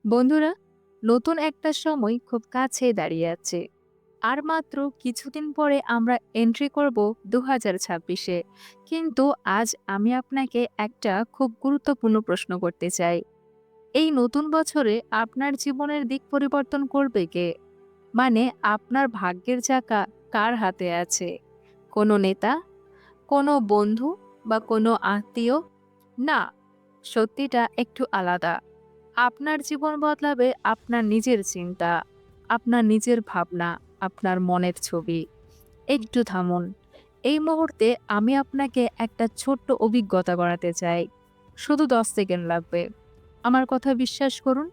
বন্ধুরা, নতুন একটা সময় খুব কাছে দাঁড়িয়ে আছে। আর মাত্র কিছুদিন পরে আমরা এন্ট্রি করব 2026-এ। কিন্তু আজ আমি আপনাকে একটা খুব গুরুত্বপূর্ণ প্রশ্ন করতে চাই। এই নতুন বছরে আপনার জীবনের দিক পরিবর্তন করবে কে? মানে আপনার ভাগ্যের চাকা কার হাতে আছে? কোনো নেতা, কোনো বন্ধু বা কোনো আত্মীয়? না, সত্যিটা একটু আলাদা। আপনার জীবন বদলাবে আপনার নিজের চিন্তা, আপনার নিজের ভাবনা, আপনার মনের ছবি। একটু থামুন। এই মুহূর্তে আমি আপনাকে একটা ছোট্ট অভিজ্ঞতা করাতে চাই। শুধু 10 সেকেন্ড লাগবে। আমার কথা বিশ্বাস করুন।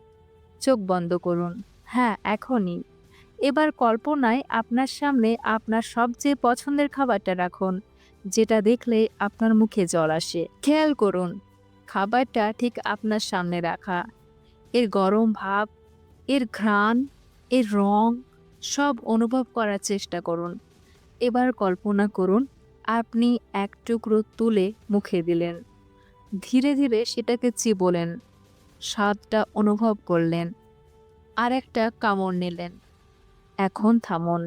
চোখ বন্ধ করুন। হ্যাঁ, এখনই। এবার কল্পনায় আপনার সামনে আপনার সবচেয়ে পছন্দের খাবারটা রাখুন, যেটা দেখলে আপনার মুখে জল আসে। খেয়াল করুন, খাবারটা ঠিক আপনার সামনে রাখা। এর গরম ভাব, এর ঘ্রাণ, এর রং সব অনুভব করার চেষ্টা করুন। এবার কল্পনা করুন, আপনি এক টুকরো তুলে মুখে দিলেন। ধীরে ধীরে সেটাকে চিবোলেন, স্বাদটা অনুভব করলেন, আর একটা কামড় নিলেন। এখন থামুন।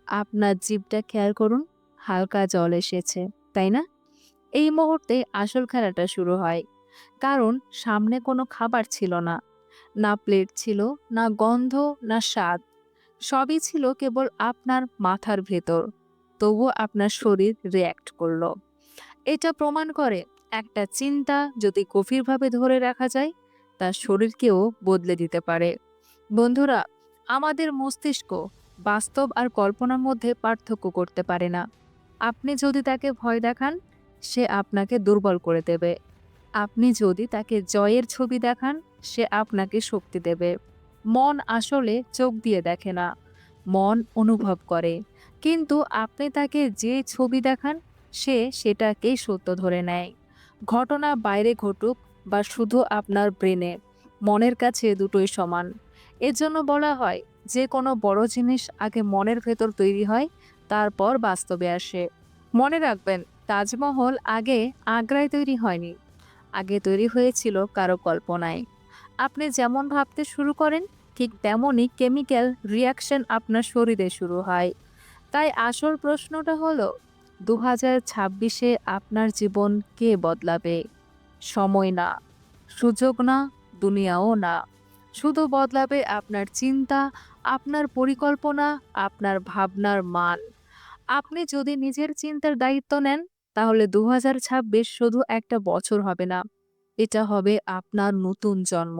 আপনার জিভটা খেয়াল করুন, হালকা জল এসেছে, তাই না? এই মুহূর্তে আসল খেলাটা শুরু হয়। কারণ সামনে কোনো খাবার ছিল না। না প্লেট ছিল, না গন্ধ, না স্বাদ। সবই ছিল কেবল আপনার মাথার ভেতর। তবুও আপনার শরীর রিয়্যাক্ট করল। এটা প্রমাণ করে একটা চিন্তা যদি গভীরভাবে ধরে রাখা যায়, তার শরীরকেও বদলে দিতে পারে। বন্ধুরা, আমাদের মস্তিষ্ক বাস্তব আর কল্পনার মধ্যে পার্থক্য করতে পারে না। আপনি যদি তাকে ভয় দেখান, সে আপনাকে দুর্বল করে দেবে। আপনি যদি তাকে জয়ের ছবি দেখান, সে আপনাকে শক্তি দেবে। মন আসলে চোখ দিয়ে দেখে না, মন অনুভব করে। কিন্তু আপনি তাকে যে ছবি দেখান, সে সেটাকেই সত্য ধরে নেয়। ঘটনা বাইরে ঘটুক বা শুধু আপনার ব্রেনে, মনের কাছে দুটোই সমান। এজন্য বলা হয়, যে কোনো বড় জিনিস আগে মনের ভেতর তৈরি হয়, তারপর বাস্তবে আসে। মনে রাখবেন, তাজমহল আগে আগ্রায় তৈরি হয়নি, আগে তৈরি হয়েছিল কারো কল্পনায়। আপনি যেমন ভাবতে শুরু করেন, ঠিক তেমনই কেমিক্যাল রিয়াকশন আপনার শরীরে শুরু হয়। তাই আসল প্রশ্নটা হলো, 2026-এ আপনার জীবন কে বদলাবে? সময় না, সুযোগ না, দুনিয়াও না। শুধু বদলাবে আপনার চিন্তা, আপনার পরিকল্পনা, আপনার ভাবনার মান। আপনি যদি নিজের চিন্তার দায়িত্ব নেন, তাহলে 2026 শুধু একটা বছর হবে না, এটা হবে আপনার নতুন জন্ম।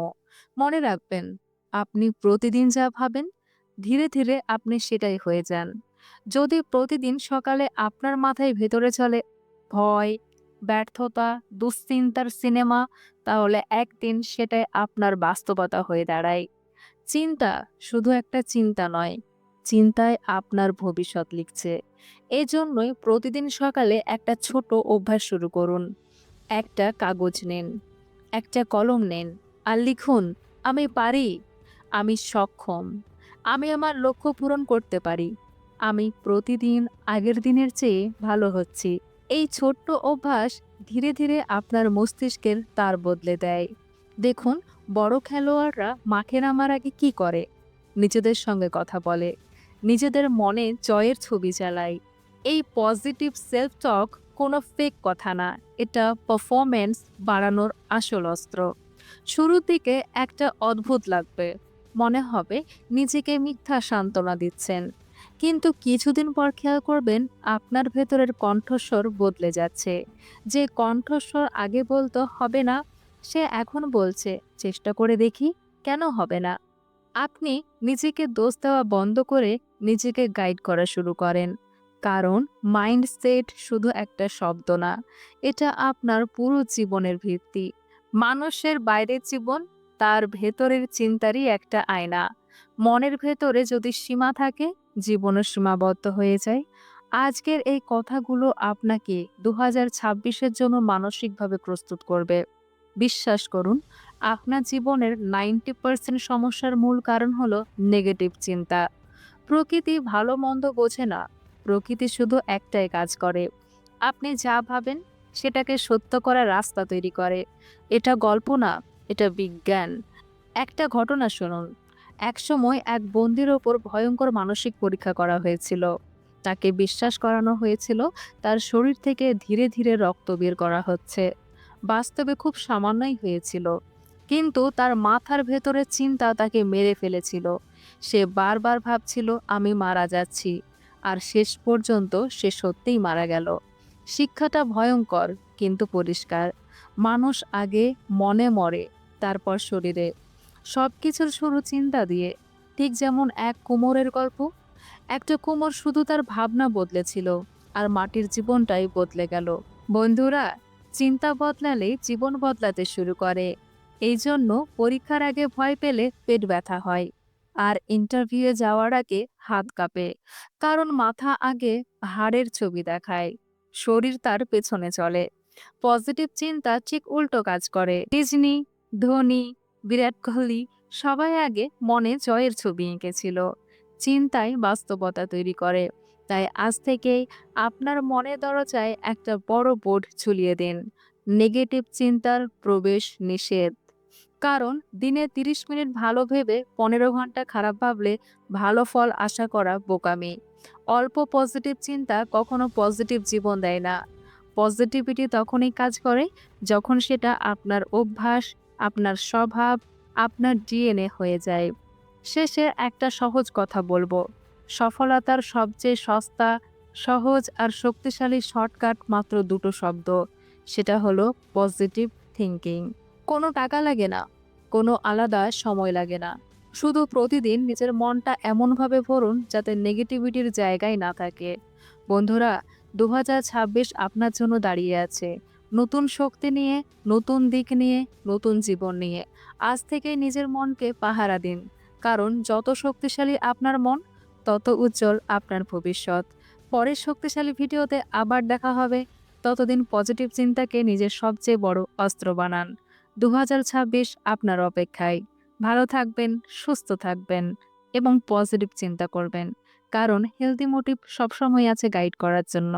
মনে রাখবেন, আপনি প্রতিদিন যা ভাবেন, ধীরে ধীরে আপনি সেটাই হয়ে যান। যদি প্রতিদিন সকালে আপনার মাথায় ভেতরে চলে ভয়, ব্যর্থতা, দুশ্চিন্তার সিনেমা, তাহলে একদিন সেটাই আপনার বাস্তবতা হয়ে দাঁড়ায়। চিন্তা শুধু একটা চিন্তা নয়, চিন্তায় আপনার ভবিষ্যৎ লিখছে। এজন্যই প্রতিদিন সকালে একটা ছোট অভ্যাস শুরু করুন। একটা কাগজ নিন, একটা কলম নিন, আর লিখুন, আমি পারি, আমি সক্ষম, আমি আমার লক্ষ্য পূরণ করতে পারি, আমি প্রতিদিন আগের দিনের চেয়ে ভালো হচ্ছি। এই ছোট্ট অভ্যাস ধীরে ধীরে আপনার মস্তিষ্কের তার বদলে দেয়। দেখুন, বড় খেলোয়াড়রা মাঠে নামার আগে কি করে? নিজেদের সঙ্গে কথা বলে, নিজেদের মনে জয়ের ছবি চালায়। এই পজিটিভ সেলফ টক কোনো ফেক কথা না, এটা পারফরম্যান্স বাড়ানোর আসল অস্ত্র। শুরুর দিকে একটা অদ্ভুত লাগবে, মনে হবে নিজেকে মিথ্যা সান্ত্বনা দিচ্ছেন। কিন্তু কিছুদিন পর খেয়াল করবেন, আপনার ভেতরের কণ্ঠস্বর বদলে যাচ্ছে। যে কণ্ঠস্বর আগে বলতো হবে না, সে এখন বলছে চেষ্টা করে দেখি, কেন হবে না। আপনি নিজেকে দোষ দেওয়া বন্ধ করে নিজেকে গাইড করা শুরু করেন। কারণ মাইন্ডসেট শুধু একটা শব্দ না, এটা আপনার পুরো জীবনের ভিত্তি। মানুষের বাইরের জীবন তার ভেতরের চিন্তারই একটা আয়না। মনের ভেতরে যদি সীমা থাকে, জীবনও সীমাবদ্ধ হয়ে যায়। আজকের এই কথাগুলো আপনাকে 2026-এর জন্য মানসিকভাবে প্রস্তুত করবে। বিশ্বাস করুন, আপনার জীবনের 90% সমস্যার মূল কারণ হলো নেগেটিভ চিন্তা। প্রকৃতি ভালো মন্দ বোঝে না, প্রকৃতি শুধু একটাই কাজ করে, আপনি যা ভাবেন সেটাকে সত্য করার রাস্তা তৈরি করে। এটা গল্প না, এটা বিজ্ঞান। একটা ঘটনা শুনুন। একসময় এক বন্দির ওপর ভয়ঙ্কর মানসিক পরীক্ষা করা হয়েছিল। তাকে বিশ্বাস করানো হয়েছিল তার শরীর থেকে ধীরে ধীরে রক্ত বের করা হচ্ছে। বাস্তবে খুব সামান্যই হয়েছিল, কিন্তু তার মাথার ভেতরে চিন্তা তাকে মেরে ফেলেছিল। সে বারবার ভাবছিল আমি মারা যাচ্ছি, আর শেষ পর্যন্ত সে সত্যিই মারা গেল। শিক্ষাটা ভয়ঙ্কর কিন্তু পরিষ্কার। মানুষ আগে মনে মরে, তারপর শরীরে। সবকিছুর শুরু চিন্তা দিয়ে। ঠিক যেমন এক কুমোরের গল্প। একটা কুমোর শুধু তার ভাবনা বদলেছিল, আর মাটির জীবনটাই বদলে গেল। বন্ধুরা, চিন্তা বদলালে জীবন বদলাতে শুরু করে। এই জন্য পরীক্ষার আগে ভয় পেলে পেট ব্যথা হয়, আর ইন্টারভিউয়ে যাওয়ার আগে হাত কাঁপে। কারণ মাথা আগে হাড়ের ছবি দেখায়, শরীর তার পেছনে চলে। পজিটিভ চিন্তা ঠিক উল্টো কাজ করে। ডিজনি, ধোনি, বিরাট কোহলি সবাই আগে মনে জয়ের ছবি এঁকেছিল। চিন্তায় বাস্তবতা তৈরি করে। তাই আজ থেকেই আপনার মনের দরজায় একটা বড় বোর্ড ঝুলিয়ে দিন: নেগেটিভ চিন্তার প্রবেশ নিষেধ। কারণ দিনে ৩০ মিনিট ভালো ভেবে ১৫ ঘন্টা খারাপ ভাবলে ভালো ফল আশা করা বোকামি। অল্প পজিটিভ চিন্তা কখনো পজিটিভ জীবন দেয় না। পজিটিভিটি তখনই কাজ করে যখন সেটা আপনার অভ্যাস, আপনার স্বভাব, আপনার ডিএনএ হয়ে যায়। শেষে একটা সহজ কথা বলবো: সফলতার সবচেয়ে সস্তা, সহজ আর শক্তিশালী শর্টকাট মাত্র দুটো শব্দ। সেটা হলো পজিটিভ থিঙ্কিং। কোনো টাকা লাগে না, কোনো আলাদা সময় লাগে না। শুধু প্রতিদিন নিজের মনটা এমনভাবে ভরুন যাতে নেগেটিভিটির জায়গায় না থাকে। বন্ধুরা, ২০২৬ আপনার জন্য দাঁড়িয়ে আছে। নতুন শক্তি নিয়ে, নতুন দিক নিয়ে, নতুন জীবন নিয়ে। আজ থেকেই নিজের মনকে পাহারা দিন। কারণ যত শক্তিশালী আপনার মন, তত উজ্জ্বল আপনার ভবিষ্যৎ। পরের শক্তিশালী ভিডিওতে আবার দেখা হবে। ততদিন পজিটিভ চিন্তাকে নিজের সবচেয়ে বড় অস্ত্র বানান। ২০২৬ আপনার অপেক্ষায়। ভালো থাকবেন, সুস্থ থাকবেন এবং পজিটিভ চিন্তা করবেন। কারণ হেলদি মোটিভ সবসময় আছে গাইড করার জন্য।